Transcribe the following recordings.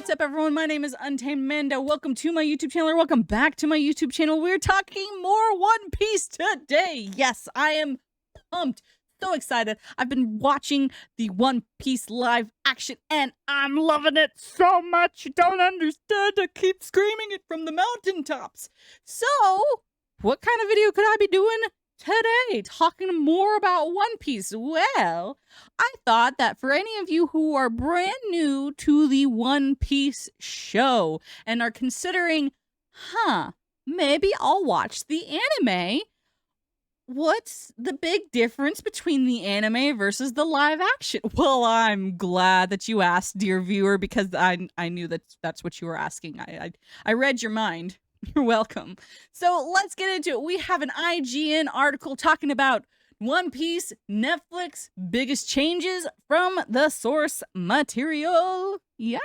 What's up, everyone? My name is Untamed Mando. Welcome to my YouTube channel, or welcome back to my YouTube channel. We're talking more One Piece today. Yes, I am pumped. So excited. I've been watching the One Piece live action, and I'm loving it so much. You don't understand. I keep screaming it from the mountaintops. So, what kind of video could I be doing today, talking more about One Piece? Well, I thought that for any of you who are brand new to the One Piece show and are considering, maybe I'll watch the anime. What's the big difference between the anime versus the live action? Well, I'm glad that you asked, dear viewer, because I knew that's what you were asking. I read your mind. You're welcome. So let's get into it. We have an IGN article talking about One Piece Netflix biggest changes from the source material. Yeah.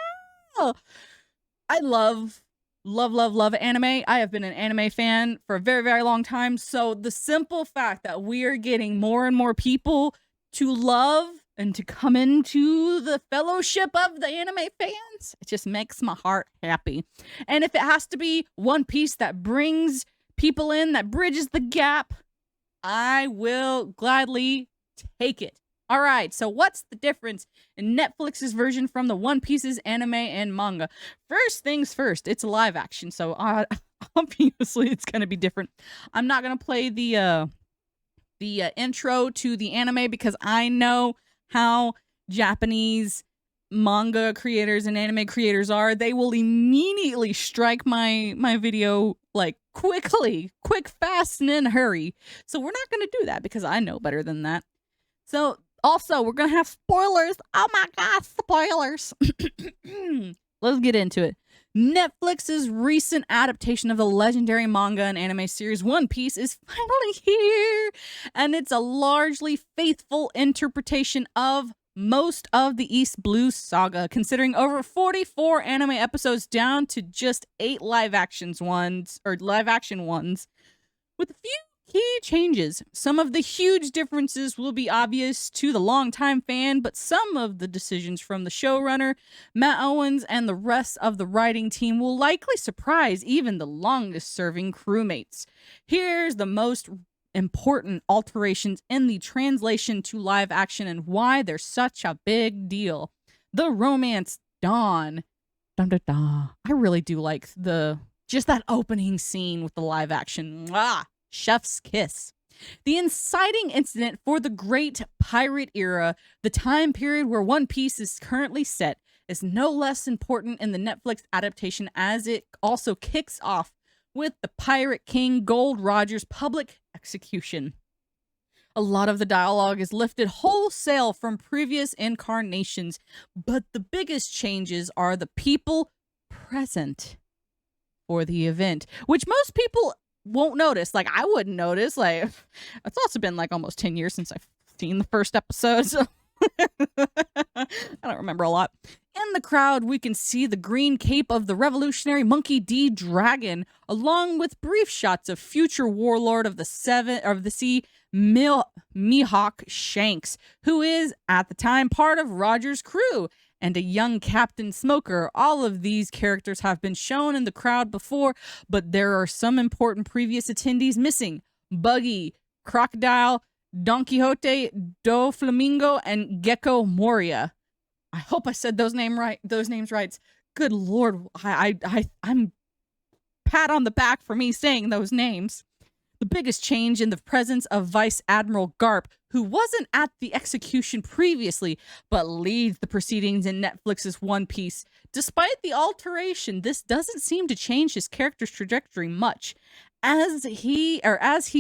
I love anime. I have been an anime fan for a very, very long time. So the simple fact that we are getting more and more people to love and to come into the fellowship of the anime fans, it just makes my heart happy. And if it has to be One Piece that brings people in, that bridges the gap, I will gladly take it. All right, so what's the difference in Netflix's version from the One Piece's anime and manga? First things first, it's a live action, so obviously it's going to be different. I'm not going to play the intro to the anime because I know how Japanese manga creators and anime creators are. They will immediately strike my video like quick, fast, and in a hurry. So we're not going to do that because I know better than that. So also, we're going to have spoilers. Oh my God, spoilers. Let's get into it. Netflix's recent adaptation of the legendary manga and anime series One Piece is finally here, and it's a largely faithful interpretation of most of the East Blue saga, considering over 44 anime episodes down to just 8 live action ones, with a few key changes. Some of the huge differences will be obvious to the longtime fan, but some of the decisions from the showrunner, Matt Owens, and the rest of the writing team will likely surprise even the longest-serving crewmates. Here's the most important alterations in the translation to live action and why they're such a big deal. The romance dawn. Dun, dun, dun. I really do like just that opening scene with the live action. Mwah! Chef's kiss. The inciting incident for the Great Pirate Era, the time period where One Piece is currently set, is no less important in the Netflix adaptation, as it also kicks off with the Pirate King Gold Roger's public execution. A lot of the dialogue is lifted wholesale from previous incarnations, but the biggest changes are the people present for the event, which most people won't notice. Like, I wouldn't notice. Like, it's also been like almost 10 years since I've seen the first episode, so I don't remember a lot. In the crowd, we can see the green cape of the revolutionary Monkey D. Dragon, along with brief shots of future warlord of the sea, Mihawk Shanks, who is at the time part of Roger's crew, and a young Captain Smoker. All of these characters have been shown in the crowd before, but there are some important previous attendees missing. Buggy, Crocodile, Don Quixote, Doflamingo, and Gecko Moria. I hope I said those names right. Good Lord, I'm pat on the back for me saying those names. The biggest change in the presence of Vice Admiral Garp, who wasn't at the execution previously, but leads the proceedings in Netflix's One Piece. Despite the alteration, this doesn't seem to change his character's trajectory much, as he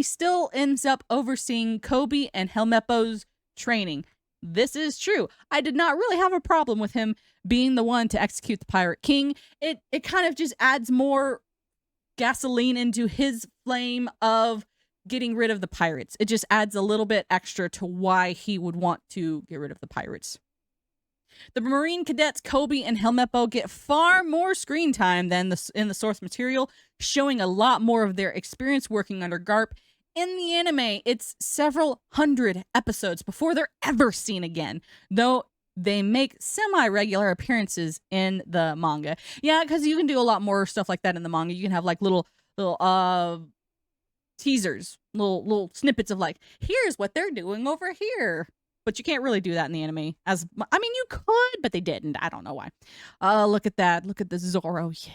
still ends up overseeing Koby and Helmeppo's training. This is true. I did not really have a problem with him being the one to execute the Pirate King. It kind of just adds more gasoline into his flame of getting rid of the pirates. It just adds a little bit extra to why he would want to get rid of the pirates. The Marine cadets Koby and Helmeppo get far more screen time than in the source material, showing a lot more of their experience working under Garp. In the anime, it's several hundred episodes before they're ever seen again, though they make semi-regular appearances in the manga. Yeah, because you can do a lot more stuff like that in the manga. You can have like little teasers, little snippets of like, here's what they're doing over here. But you can't really do that in the anime. You could, but they didn't. I don't know why. Look at that. Look at the Zoro. Yes.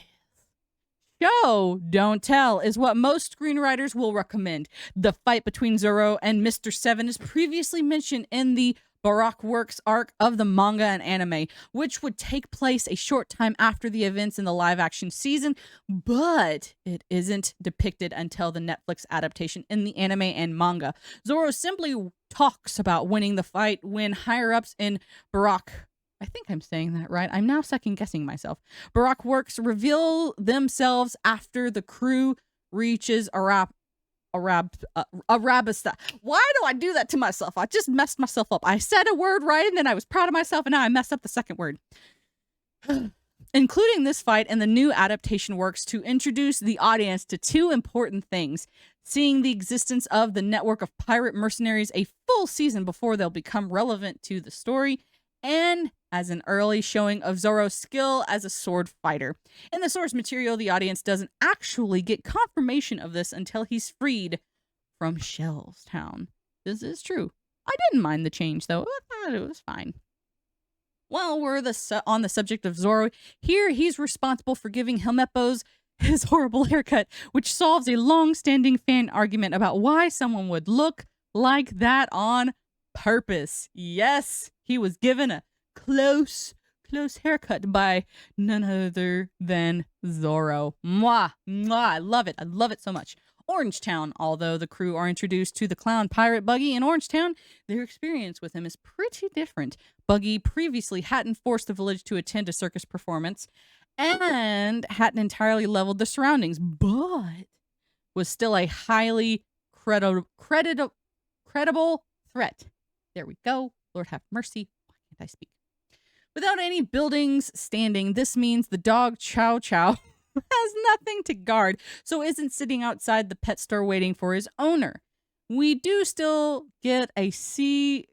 Show, don't tell, is what most screenwriters will recommend. The fight between Zoro and Mr. Seven is previously mentioned in the Baroque Works arc of the manga and anime, which would take place a short time after the events in the live-action season, but it isn't depicted until the Netflix adaptation in the anime and manga. Zoro simply talks about winning the fight when higher-ups in Baroque, I think I'm saying that right. I'm now second-guessing myself. Baroque Works reveal themselves after the crew reaches Arabista. Why do I do that to myself? I just messed myself up. I said a word right, and then I was proud of myself, and now I messed up the second word. Including this fight and the new adaptation works to introduce the audience to two important things. Seeing the existence of the network of pirate mercenaries a full season before they'll become relevant to the story, and as an early showing of Zoro's skill as a sword fighter. In the source material, the audience doesn't actually get confirmation of this until he's freed from Shell's Town. This is true. I didn't mind the change, though. I thought it was fine. While we're on the subject of Zoro, here he's responsible for giving Helmeppo's his horrible haircut, which solves a long-standing fan argument about why someone would look like that on purpose. Yes, he was given a close haircut by none other than Zoro. Mwah, mwah, I love it. I love it so much. Orangetown, although the crew are introduced to the clown pirate Buggy in Orangetown, their experience with him is pretty different. Buggy previously hadn't forced the village to attend a circus performance and hadn't entirely leveled the surroundings, but was still a highly credible threat. There we go. Lord have mercy. Why can't I speak? Without any buildings standing, this means the dog Chow Chow has nothing to guard, so isn't sitting outside the pet store waiting for his owner. We do still get to see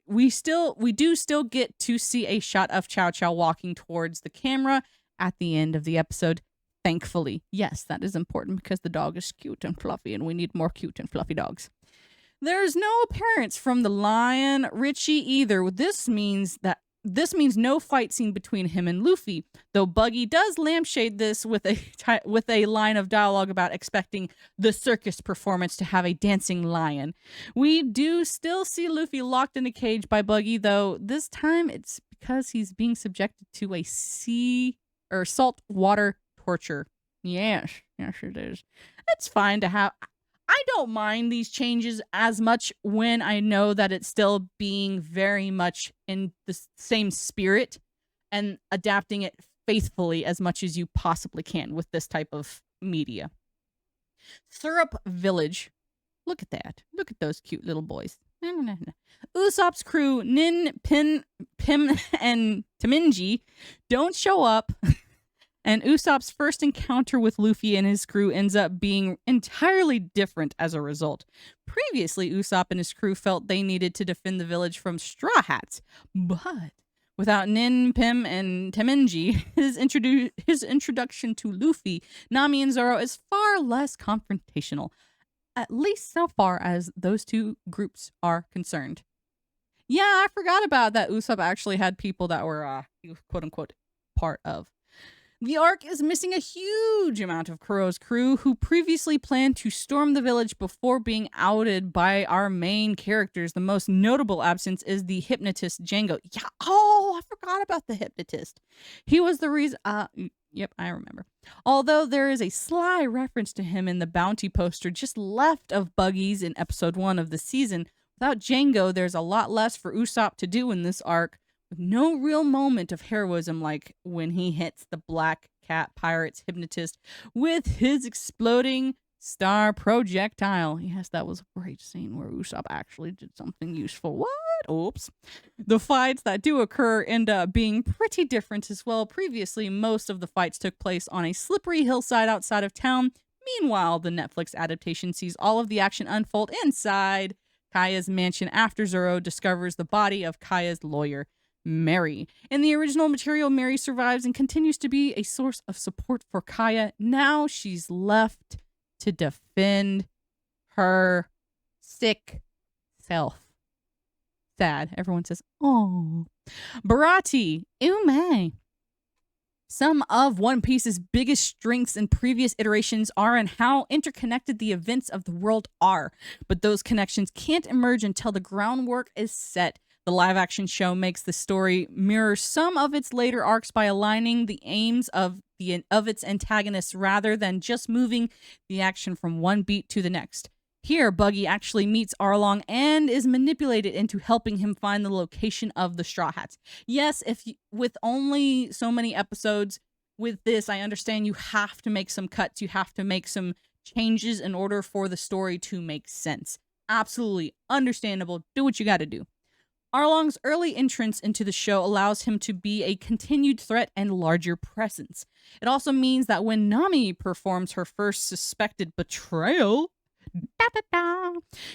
a shot of Chow Chow walking towards the camera at the end of the episode. Thankfully. Yes, that is important because the dog is cute and fluffy and we need more cute and fluffy dogs. There's no appearance from the lion Richie either. This means no fight scene between him and Luffy, though Buggy does lampshade this with a line of dialogue about expecting the circus performance to have a dancing lion. We do still see Luffy locked in a cage by Buggy, though this time it's because he's being subjected to a salt water torture. Yes, it is. It's fine to have. I don't mind these changes as much when I know that it's still being very much in the same spirit and adapting it faithfully as much as you possibly can with this type of media. Syrup Village. Look at that. Look at those cute little boys. Usopp's crew, Nin, Pim, and Teminji don't show up. And Usopp's first encounter with Luffy and his crew ends up being entirely different as a result. Previously, Usopp and his crew felt they needed to defend the village from Straw Hats. But without Nin, Pim, and Teminji, his introduction to Luffy, Nami, and Zoro is far less confrontational. At least so far as those two groups are concerned. Yeah, I forgot about that Usopp actually had people that were, quote-unquote, part of. The arc is missing a huge amount of Kuro's crew, who previously planned to storm the village before being outed by our main characters. The most notable absence is the hypnotist Django. Yeah, I forgot about the hypnotist. He was the reason... Yep, I remember. Although there is a sly reference to him in the bounty poster just left of Buggy's in episode 1 of the season, without Django, there's a lot less for Usopp to do in this arc, with no real moment of heroism like when he hits the Black Cat Pirate's hypnotist with his exploding star projectile. Yes, that was a great scene where Usopp actually did something useful. What? Oops. The fights that do occur end up being pretty different as well. Previously, most of the fights took place on a slippery hillside outside of town. Meanwhile, the Netflix adaptation sees all of the action unfold inside Kaya's mansion after Zoro discovers the body of Kaya's lawyer. Mary. In the original material, Mary survives and continues to be a source of support for Kaya. Now she's left to defend her sick self. Sad. Everyone says, oh. Bharati, Ume. Some of One Piece's biggest strengths in previous iterations are in how interconnected the events of the world are, but those connections can't emerge until the groundwork is set. The live-action show makes the story mirror some of its later arcs by aligning the aims of its antagonists rather than just moving the action from one beat to the next. Here, Buggy actually meets Arlong and is manipulated into helping him find the location of the Straw Hats. Yes, with only so many episodes with this, I understand you have to make some cuts, you have to make some changes in order for the story to make sense. Absolutely understandable. Do what you got to do. Arlong's early entrance into the show allows him to be a continued threat and larger presence. It also means that when Nami performs her first suspected betrayal,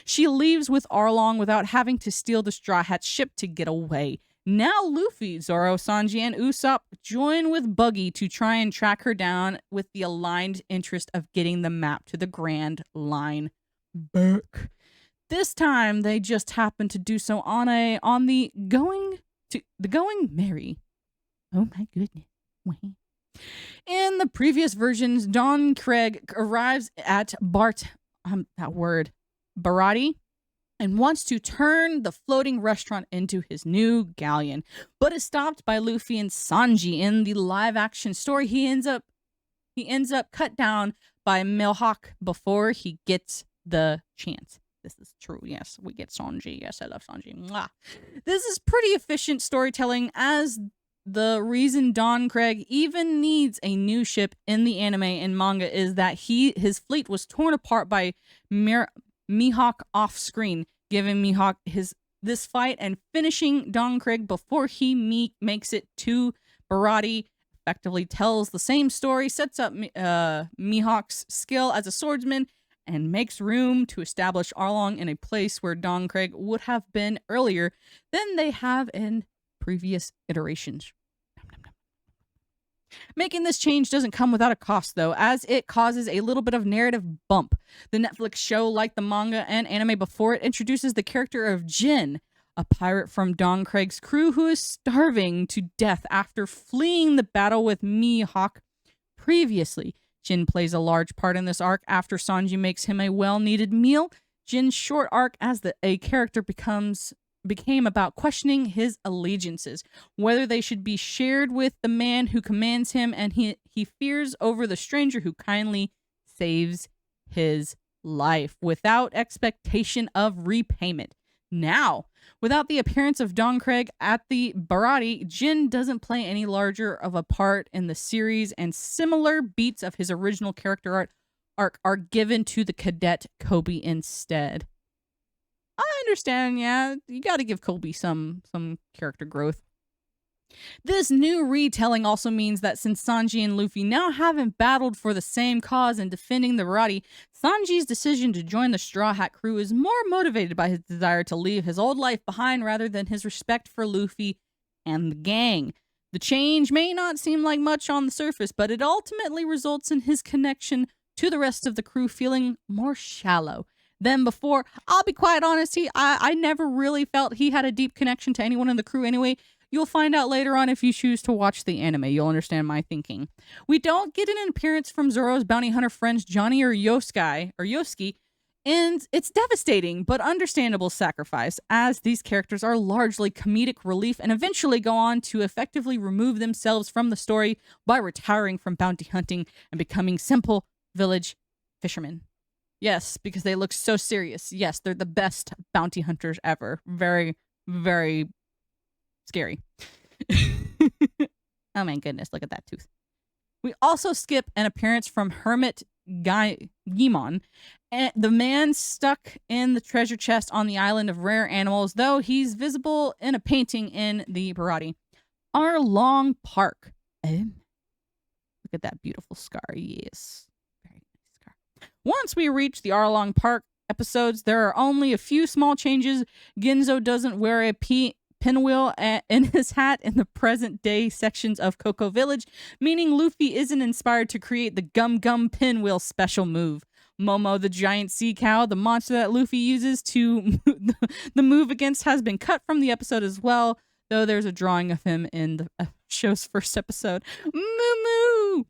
she leaves with Arlong without having to steal the Straw Hat's ship to get away. Now Luffy, Zoro, Sanji, and Usopp join with Buggy to try and track her down with the aligned interest of getting the map to the Grand Line back. This time they just happen to do so on the Going Merry. Oh my goodness. Wait. In the previous versions, Don Krieg arrives at Bharati, and wants to turn the floating restaurant into his new galleon, but is stopped by Luffy and Sanji. In the live-action story, he ends up cut down by Mihawk before he gets the chance. This is true. Yes, we get Sanji. Yes, I love Sanji. Mwah. This is pretty efficient storytelling, as the reason Don Krieg even needs a new ship in the anime and manga is that his fleet was torn apart by Mihawk off screen, giving Mihawk this fight and finishing Don Krieg before he makes it to Bharati. Effectively tells the same story, sets up Mihawk's skill as a swordsman, and makes room to establish Arlong in a place where Don Krieg would have been earlier than they have in previous iterations. Making this change doesn't come without a cost, though, as it causes a little bit of narrative bump. The Netflix show, like the manga and anime before it, introduces the character of Jin, a pirate from Don Krieg's crew who is starving to death after fleeing the battle with Mihawk previously. Jin plays a large part in this arc after Sanji makes him a well-needed meal. Jin's short arc as a character became about questioning his allegiances, whether they should be shared with the man who commands him, and he fears over the stranger who kindly saves his life without expectation of repayment. Now, without the appearance of Don Krieg at the Bharati, Jin doesn't play any larger of a part in the series, and similar beats of his original character arc are given to the cadet Koby instead. I understand, yeah, you gotta give Koby some character growth. This new retelling also means that since Sanji and Luffy now haven't battled for the same cause in defending the Bharati, Sanji's decision to join the Straw Hat crew is more motivated by his desire to leave his old life behind rather than his respect for Luffy and the gang. The change may not seem like much on the surface, but it ultimately results in his connection to the rest of the crew feeling more shallow than before. I'll be quite honest, I never really felt he had a deep connection to anyone in the crew anyway. You'll find out later on if you choose to watch the anime. You'll understand my thinking. We don't get an appearance from Zoro's bounty hunter friends Johnny or Yosuke, and it's devastating but understandable sacrifice, as these characters are largely comedic relief and eventually go on to effectively remove themselves from the story by retiring from bounty hunting and becoming simple village fishermen. Yes, because they look so serious. Yes, they're the best bounty hunters ever. Very, very scary. Oh my goodness, look at that tooth. We also skip an appearance from Hermit Gaimon, the man stuck in the treasure chest on the island of rare animals, though he's visible in a painting in the Bharati. Arlong Park. Look at that beautiful scar. Yes. Very nice scar. Once we reach the Arlong Park episodes, there are only a few small changes. Ginzo doesn't wear a pinwheel in his hat in the present day sections of Cocoa Village, meaning Luffy isn't inspired to create the Gum Gum pinwheel special move. Momo, the giant sea cow, the monster that Luffy uses to the move against, has been cut from the episode as well, though there's a drawing of him in the show's first episode. Moo!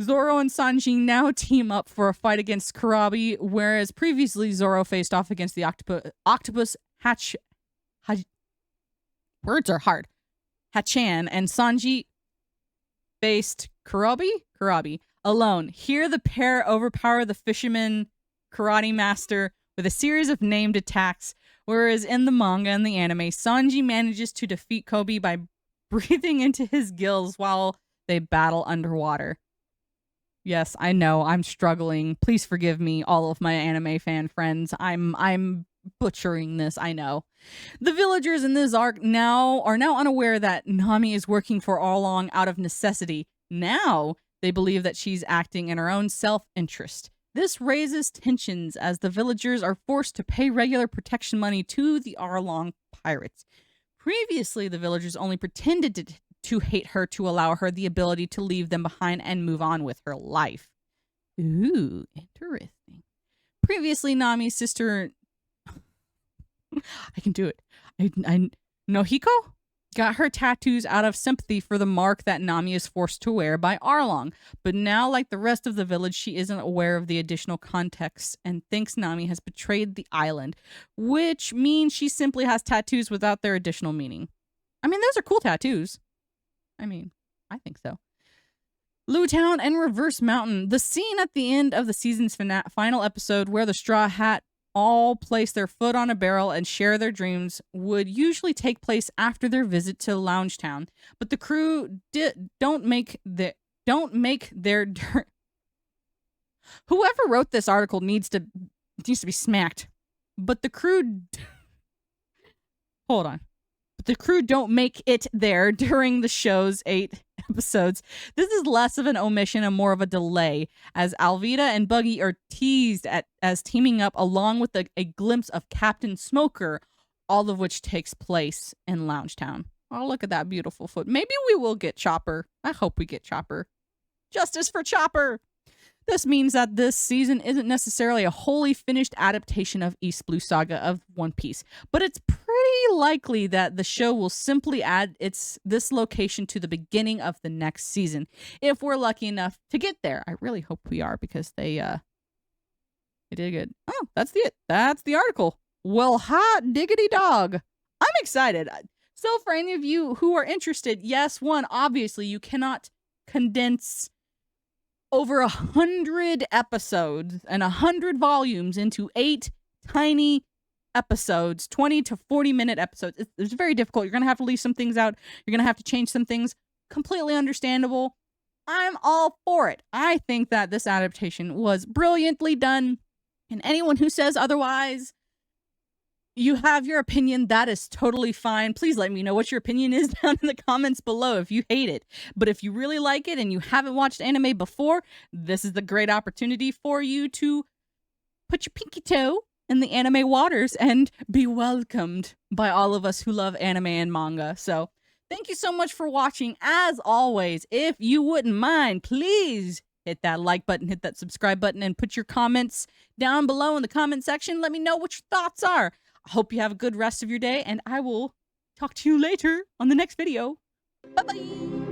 Zoro and Sanji now team up for a fight against Karabi, whereas previously Zoro faced off against the octopus words are hard. Hachan, and Sanji faced Karabi alone. Here the pair overpower the fisherman karate master with a series of named attacks, whereas in the manga and the anime, Sanji manages to defeat Kobe by breathing into his gills while they battle underwater. Yes, I know, I'm struggling. Please forgive me, all of my anime fan friends. I'm butchering this, I know. The villagers in this arc are now unaware that Nami is working for Arlong out of necessity. Now they believe that she's acting in her own self-interest. This raises tensions as the villagers are forced to pay regular protection money to the Arlong pirates. Previously, the villagers only pretended to hate her to allow her the ability to leave them behind and move on with her life. Ooh, interesting. Previously, Nami's sister... I can do it. Nohiko got her tattoos out of sympathy for the mark that Nami is forced to wear by Arlong. But now, like the rest of the village, she isn't aware of the additional context and thinks Nami has betrayed the island, which means she simply has tattoos without their additional meaning. I mean, those are cool tattoos. I mean, I think so. Loo Town and Reverse Mountain. The scene at the end of the season's final episode where the Straw Hat all place their foot on a barrel and share their dreams would usually take place after their visit to Lounge Town, but the crew don't make their whoever wrote this article needs to be smacked. But the crew hold on. But the crew don't make it there during the show's 8 episodes. This is less of an omission and more of a delay, as Alvida and Buggy are teased as teaming up, along with a glimpse of Captain Smoker, all of which takes place in Lounge Town. Oh, look at that beautiful foot. Maybe we will get Chopper. I hope we get Chopper. Justice for Chopper! This means that this season isn't necessarily a wholly finished adaptation of East Blue Saga of One Piece, but it's pretty likely that the show will simply add this location to the beginning of the next season, if we're lucky enough to get there. I really hope we are, because they did good. Oh, that's the article. Well, hot diggity dog. I'm excited. So for any of you who are interested, yes, obviously you cannot condense over 100 episodes and 100 volumes into 8 tiny episodes, 20 to 40 minute episodes. It's very difficult. You're going to have to leave some things out. You're going to have to change some things. Completely understandable. I'm all for it. I think that this adaptation was brilliantly done. And anyone who says otherwise, you have your opinion. That is totally fine. Please let me know what your opinion is down in the comments below if you hate it. But if you really like it and you haven't watched anime before, this is the great opportunity for you to put your pinky toe in the anime waters and be welcomed by all of us who love anime and manga. So thank you so much for watching. As always, if you wouldn't mind, please hit that like button, hit that subscribe button, and put your comments down below in the comment section. Let me know what your thoughts are. I hope you have a good rest of your day, and I will talk to you later on the next video. Bye-bye!